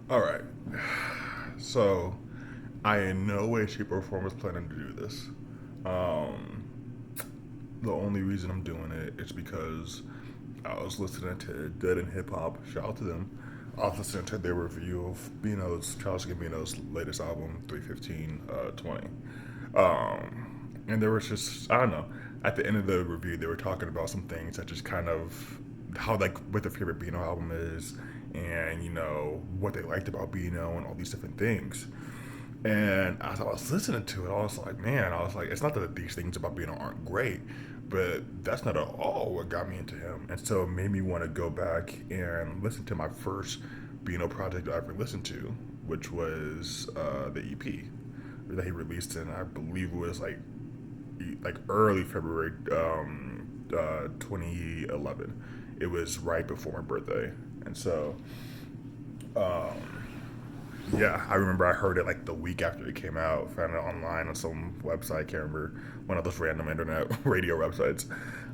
All right. So, I in no way, shape, or form was planning to do this. Um, the only reason I'm doing it is because I was listening to Dead and Hip Hop. Shout out to them. I was listening to their review of Charles Gambino's latest album, 315 20. And there was just, I don't know, at the end of the review, they were talking about some things that just kind of, how, like, what their favorite Beano album is, and, what they liked about Beano and all these different things. And as I was listening to it, I was like, man, I was like, it's not that these things about Beano aren't great, but that's not at all what got me into him. And so it made me want to go back and listen to my first Beano project I ever listened to, which was the EP that he released in, I believe it was like early February 2011. It was right before my birthday. And so, um, yeah, I remember I heard it like the week after it came out. Found it online on some website. I can't remember, one of those random internet radio websites.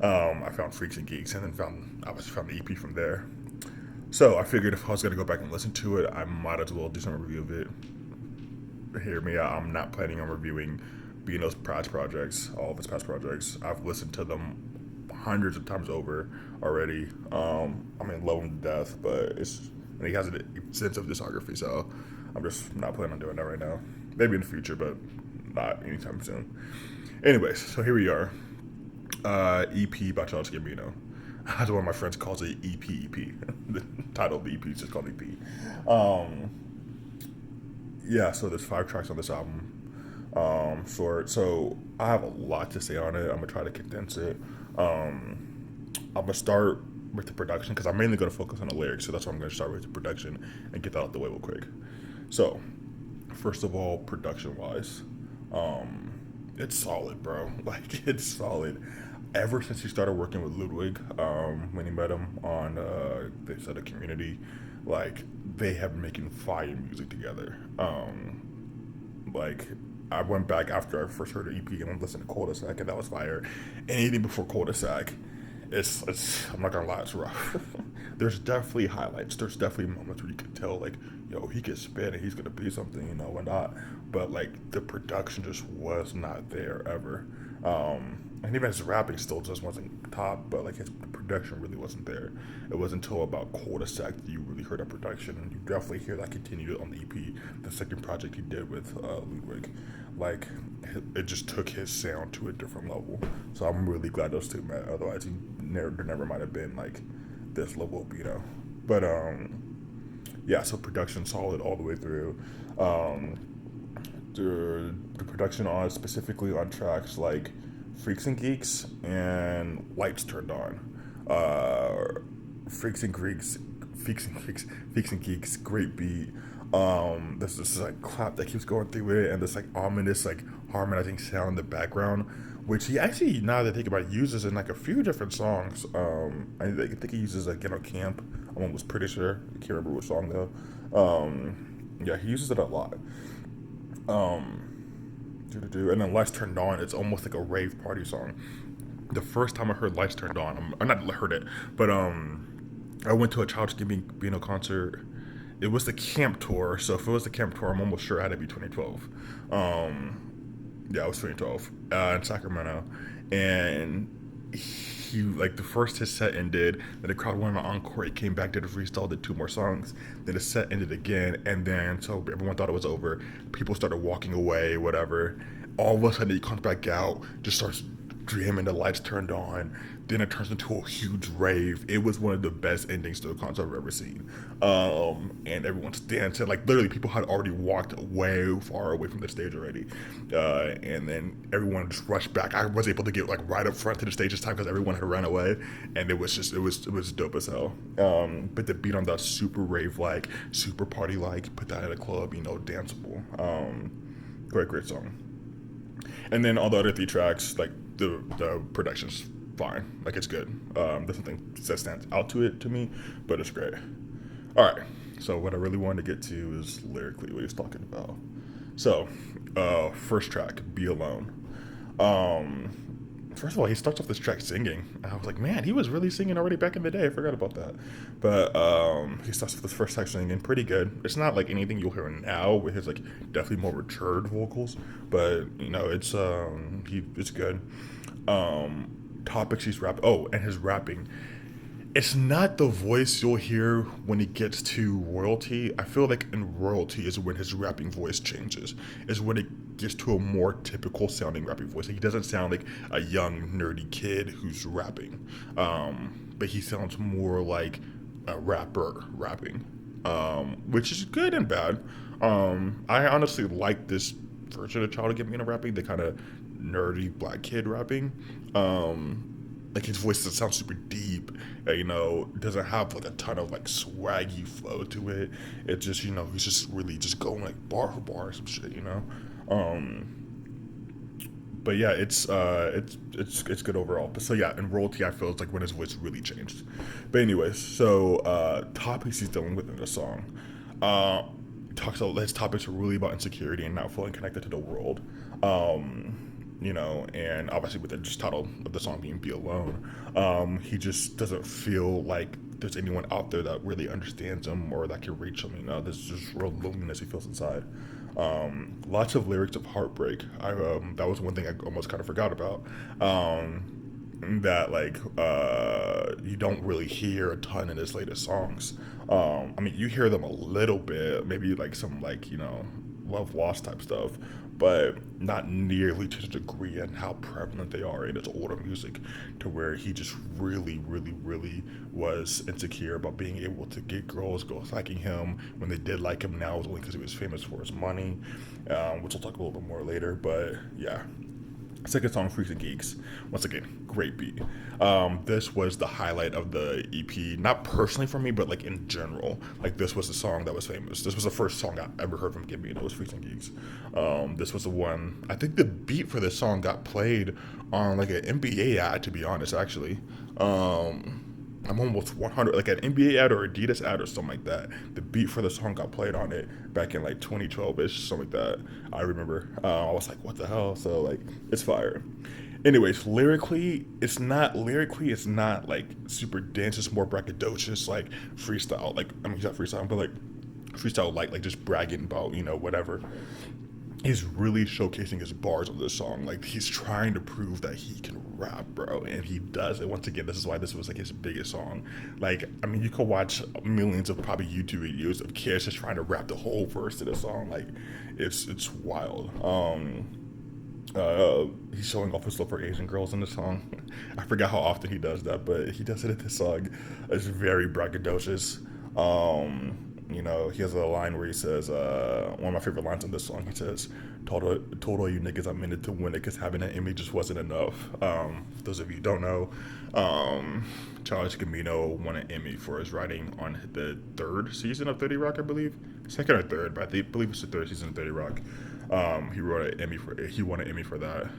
I found Freaks and Geeks, and then found the EP from there. So I figured if I was gonna go back and listen to it, I might as well do some review of it. Hear me out. I'm not planning on reviewing Bino's past projects, all of his past projects. I've listened to them hundreds of times over already. I mean, love him to death, but and he has an extensive discography, so I'm just not planning on doing that right now. Maybe in the future, but not anytime soon. Anyways, so here we are. EP by Charles Gambino. As one of my friends calls it, EP. The title of the EP is just called EP. Um, yeah, so there's 5 tracks on this album. Short. So I have a lot to say on it. I'm gonna try to condense it. I'm gonna start with the production because I'm mainly gonna focus on the lyrics. So that's why I'm gonna start with the production and get that out the way real quick. So first of all, production wise, it's solid, bro. Like, it's solid. Ever since he started working with Ludwig, when he met him on they said a community, like, they have been making fire music together. Like, I went back after I first heard the EP and I listened to Cul-de-sac, and that was fire. Anything before Cul-de-sac, it's I'm not gonna lie, it's rough. There's definitely highlights. There's definitely moments where you can tell, like, yo, he can spit and he's gonna be something, and not. But like, the production just was not there ever. And even his rapping still just wasn't top, but like, his production really wasn't there. It wasn't until about Cul-de-sac that you really heard that production, and you definitely hear that continued on the EP, the second project he did with Ludwig. Like, it just took his sound to a different level. So I'm really glad those two met. Otherwise, there never might have been like this level of But yeah. So production solid all the way through. Um, the production on specifically on tracks like Freaks and Geeks and Lights Turned On. Freaks and Geeks, Freaks and Geeks, great beat. There's this like clap that keeps going through it, and this like ominous like harmonizing sound in the background, which he actually, now that I think about it, uses in like a few different songs. I think he uses like "Get on Camp." I'm almost pretty sure. I can't remember which song though. Yeah, he uses it a lot. And then Lights Turned On, it's almost like a rave party song. The first time I heard Lights Turned On, I'm not heard it, but I went to a Childish Gambino concert. It was the camp tour, so if it was the camp tour, I'm almost sure it had to be 2012. Yeah, it was 2012 in Sacramento, and he, like, the first his set ended, then the crowd went on encore. He came back, did a freestyle, did 2 more songs, then the set ended again, and then so everyone thought it was over. People started walking away, whatever. All of a sudden, he comes back out, just starts jamming, the lights turned on. Then it turns into a huge rave. It was one of the best endings to a concert I've ever seen. And everyone's dancing. Like, literally, people had already walked way far away from the stage already. And then everyone just rushed back. I was able to get like right up front to the stage this time because everyone had run away, and it was dope as hell. But the beat on that super rave like, super party like, put that at a club, danceable. Great song. And then all the other 3 tracks, like, the production's fine, like, it's good. There's nothing that stands out to it to me, but it's great. All right, so what I really wanted to get to is lyrically what he's talking about. So, first track, "Be Alone." First of all, he starts off this track singing. I was like, man, he was really singing already back in the day. I forgot about that. But he starts with this first track singing, pretty good. It's not like anything you'll hear now with his like definitely more matured vocals, but you know, it's good. Topics he's rapping. Oh, and his rapping. It's not the voice you'll hear when he gets to royalty. I feel like in royalty is when his rapping voice changes. Is when it gets to a more typical sounding rapping voice. Like, he doesn't sound like a young nerdy kid who's rapping, but he sounds more like a rapper rapping, which is good and bad. I honestly like this version of Child Gambino rapping, the kind of nerdy black kid rapping. Like, his voice doesn't sound super deep, you know, doesn't have like a ton of like swaggy flow to it. It just, you know, he's just really just going like bar for bar or some shit, you know. But yeah, it's good overall. But so yeah, in royalty, I feel it's like when his voice really changed. But anyways, so topics he's dealing with in the song. Talks about his topics are really about insecurity and not feeling connected to the world. You know, and obviously with the just title of the song being "Be Alone," he just doesn't feel like there's anyone out there that really understands him or that can reach him. You know, there's just real loneliness he feels inside. Lots of lyrics of heartbreak. That was one thing I almost kind of forgot about. That like you don't really hear a ton in his latest songs. I mean, you hear them a little bit, maybe like some like, you know, love lost type stuff, but not nearly to the degree and how prevalent they are in his older music, to where he just really, really, really was insecure about being able to get girls liking him. When they did like him, now it was only because he was famous for his money, which I'll talk a little bit more later. But yeah, second song, Freaks and Geeks. Once again, great beat. This was the highlight of the EP, not personally for me, but like in general. Like, this was the song that was famous. This was the first song I ever heard from Gambino. It was Freaks and Geeks. This was the one. I think the beat for this song got played on like an NBA ad. To be honest, actually. I'm almost 100, like an NBA ad or Adidas ad or something like that. The beat for the song got played on it back in like 2012-ish, something like that. I remember. I was like, what the hell? So like, it's fire. Anyways, lyrically, it's not like super dense. It's more braggadocious, like freestyle. Like, I mean, he's not freestyle, but like freestyle, like just bragging about, you know, whatever. He's really showcasing his bars on this song. Like, he's trying to prove that he can rap, bro, and he does it. Once again, this is why this was like his biggest song. Like, I mean, you could watch millions of probably YouTube videos of kids just trying to rap the whole verse to the song. Like, it's wild. He's showing off his love for Asian girls in the song. I forgot how often he does that, but he does it in this song. It's very braggadocious. You know, he has a line where he says, one of my favorite lines in this song, he says, told all you niggas I'm in it to win it, because having that image just wasn't enough. For those of you who don't know, Childish Gambino won an Emmy for his writing on the third season of 30 Rock, I believe. Second or third, but I believe it's the third season of 30 Rock. He won an Emmy for that.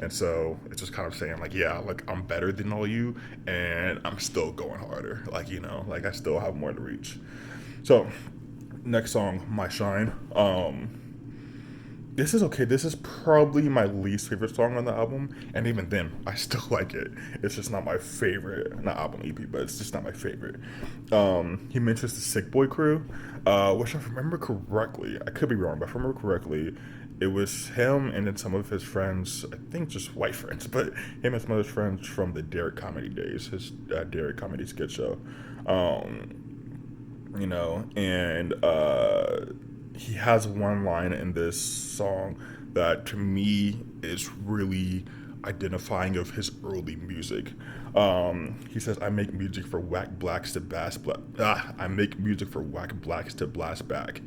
And so it's just kind of saying like, yeah, like, I'm better than all you, and I'm still going harder. Like, you know, like, I still have more to reach. So next song, My Shine. This is okay. This is probably my least favorite song on the album, and even then, I still like it. It's just not my favorite, not album EP, but it's just not my favorite. He mentions the Sick Boy Crew, which, if I remember correctly, I could be wrong, but if I remember correctly, it was him and then some of his friends, I think just white friends, but him and some of his friends from the Derek Comedy Days, his Derek Comedy skit show. You know, and he has one line in this song that to me is really identifying of his early music. He says, "I make music for whack blacks to blast black. I make music for whack blacks to blast back."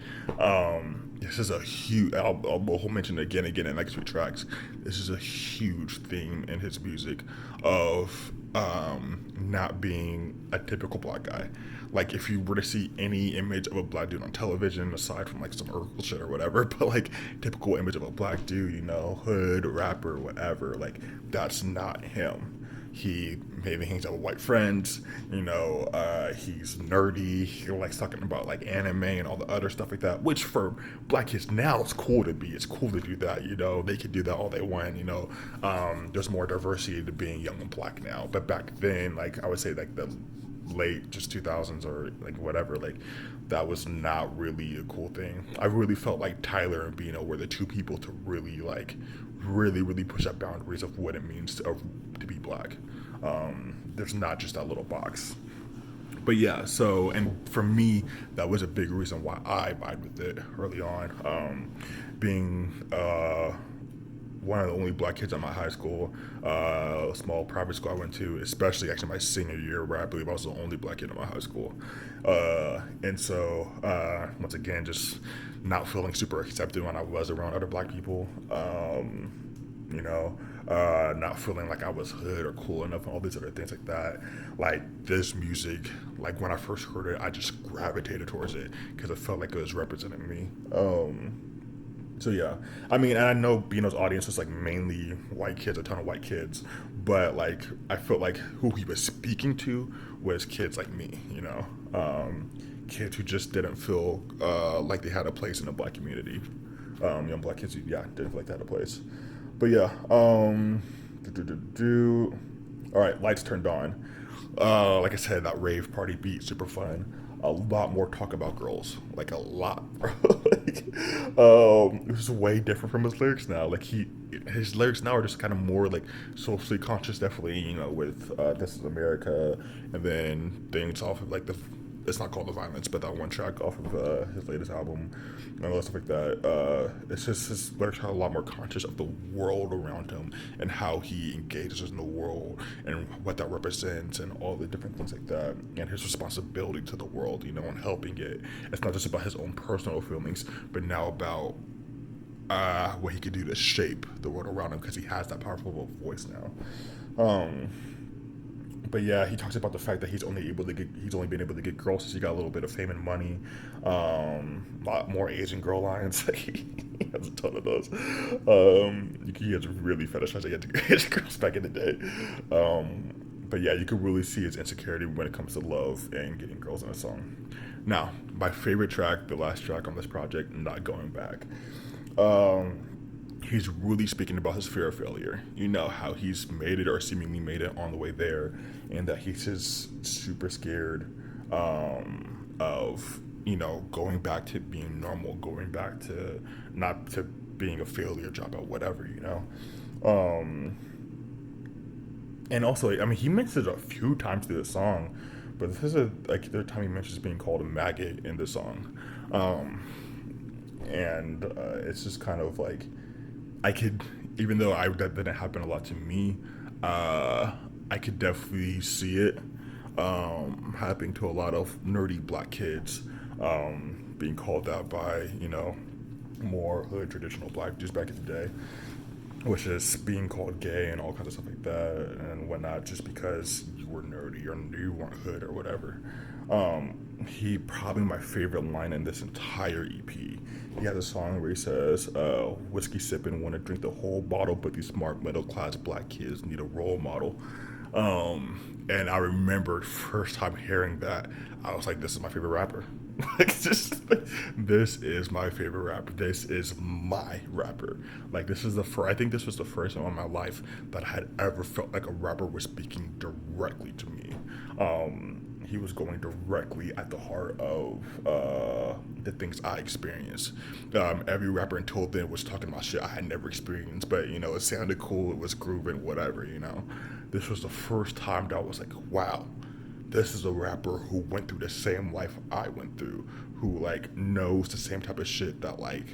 This is a huge. I'll mention it again in the next few tracks. This is a huge theme in his music of not being a typical black guy. Like, if you were to see any image of a black dude on television, aside from like some Urkel shit or whatever, but like typical image of a black dude, you know, hood, rapper, whatever, like, that's not him. he maybe hangs out with white friends, he's nerdy, he likes talking about like anime and all the other stuff like that, which for black kids now it's cool to do that, they can do that all they want, there's more diversity to being young and black now, but back then, like I would say like the late just 2000s or like whatever, like that was not really a cool thing. I really felt like Tyler and Bino were the two people to really like really push up boundaries of what it means to be black. There's not just that little box. But yeah, so, and for me, that was a big reason why I vibe with it early on. Being one of the only black kids at my high school, a small private school I went to, especially actually my senior year, where I believe I was the only black kid in my high school. And so, once again, just not feeling super accepted when I was around other black people. Not feeling like I was hood or cool enough and all these other things like that. Like this music, like when I first heard it, I just gravitated towards it because it felt like it was representing me. So yeah, I mean, and I know Bino's audience was like mainly white kids, a ton of white kids, but like I felt like who he was speaking to was kids like me, kids who just didn't feel like they had a place in the black community. Young black kids, yeah, didn't feel like they had a place. But yeah, all right, lights turned on. Like I said, that rave party beat, super fun. A lot more talk about girls, like a lot. It was way different from his lyrics now. Like his lyrics now are just kind of more like socially conscious, definitely. With "This Is America," and then things off of like it's not called The Violence, but that one track off of his latest album and all that stuff like that. It's just his lyrics are a lot more conscious of the world around him and how he engages in the world and what that represents and all the different things like that and his responsibility to the world, and helping it. It's not just about his own personal feelings, but now about what he could do to shape the world around him because he has that powerful voice now. But yeah, he talks about the fact that he's only been able to get girls since he got a little bit of fame and money. A lot more Asian girl lines. He has a ton of those. He has really fetishized Asian girls back in the day. But yeah, you could really see his insecurity when it comes to love and getting girls in a song. Now, my favorite track, the last track on this project, Not Going Back. He's really speaking about his fear of failure. How he's made it or seemingly made it on the way there, and that he's just super scared of, going back to being normal, going back to not to being a failure, job out, whatever, And also, I mean, he mentions it a few times through the song, but this is the third time he mentions being called a maggot in the song. And it's just kind of like, I could, even though that didn't happen a lot to me, I could definitely see it happening to a lot of nerdy black kids, being called out by, more hood traditional black dudes back in the day, which is being called gay and all kinds of stuff like that and whatnot, just because you were nerdy or you weren't hood or whatever. He probably my favorite line in this entire EP. He has a song where he says, whiskey sipping, want to drink the whole bottle, but these smart middle class black kids need a role model. And I remember first time hearing that, I was like, this is my favorite rapper. This is my favorite rapper. This is my rapper. I think this was the first time in my life that I had ever felt like a rapper was speaking directly to me. He was going directly at the heart of the things I experienced. Every rapper until then was talking about shit I had never experienced, but it sounded cool, it was grooving, whatever. This was the first time that I was like, wow, this is a rapper who went through the same life I went through, who knows the same type of shit that I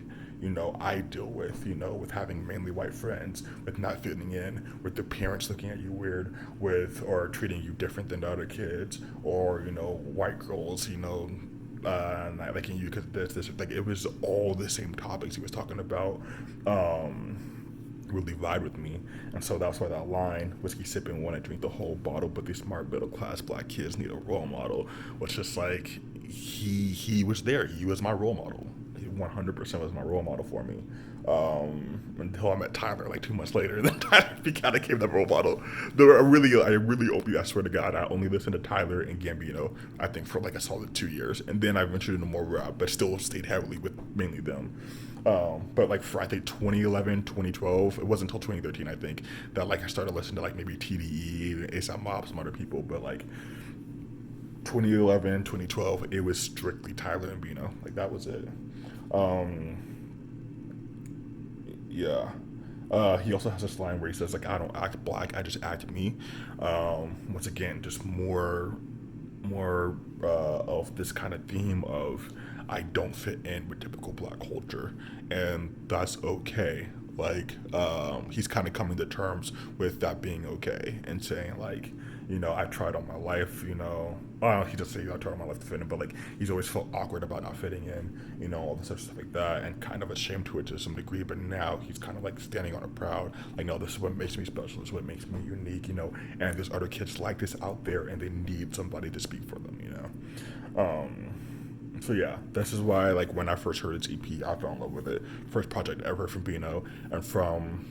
deal with, with having mainly white friends, with not fitting in, with the parents looking at you weird, or treating you different than the other kids, or, white girls, not liking you because this, it was all the same topics he was talking about, really vibe with me. And so that's why that line, whiskey sipping, want to drink the whole bottle, but these smart middle class black kids need a role model, was just he was there. He was my role model. 100% was my role model for me. Until I met Tyler like 2 months later, then Tyler kind of became the role model. Though I really I swear to God, I only listened to Tyler and Gambino, I think for like a solid 2 years, and then I ventured into more rap, but still stayed heavily with mainly them. But like for I think 2011, 2012, it wasn't until 2013 I think that like I started listening to like maybe TDE, ASAP Mob, some other people, but like 2011, 2012, it was strictly Tyler and Bino. Like that was it. Um, yeah. He also has this line where he says like, "I don't act black, I just act me." Once again, just more of this kind of theme of I don't fit in with typical black culture, and that's okay. Like he's kind of coming to terms with that being okay and saying like, I've tried all my life, he doesn't say I've tried all my life to fit in, but like he's always felt awkward about not fitting in, all this other stuff like that, and kind of ashamed to it to some degree. But now he's kind of like standing on it proud, like, no, this is what makes me special, this is what makes me unique, and there's other kids like this out there, and they need somebody to speak for them. So yeah, this is why like when I first heard its EP, I fell in love with it. First project ever from Bino, and from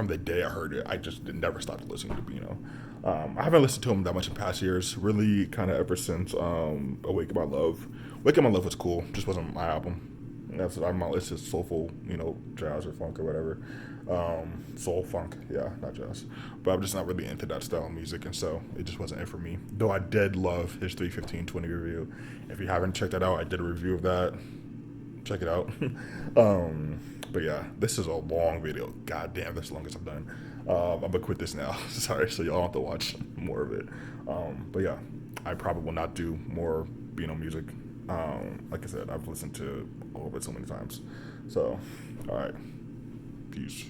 the day I heard it, I just never stopped listening to Bino. I haven't listened to him that much in past years, really kind of ever since Awaken My Love. Awaken My Love was cool, just wasn't my album. That's on my list is soulful, jazz or funk or whatever. Soul funk, yeah, not jazz. But I'm just not really into that style of music, and so it just wasn't it for me. Though I did love his 315/20 review. If you haven't checked that out, I did a review of that. Check it out. But yeah, this is a long video. God damn, that's the longest I've done. I'm gonna quit this now. Sorry, so y'all have to watch more of it. But yeah, I probably will not do more Bino music. Like I said, I've listened to all of it so many times. So, all right, peace.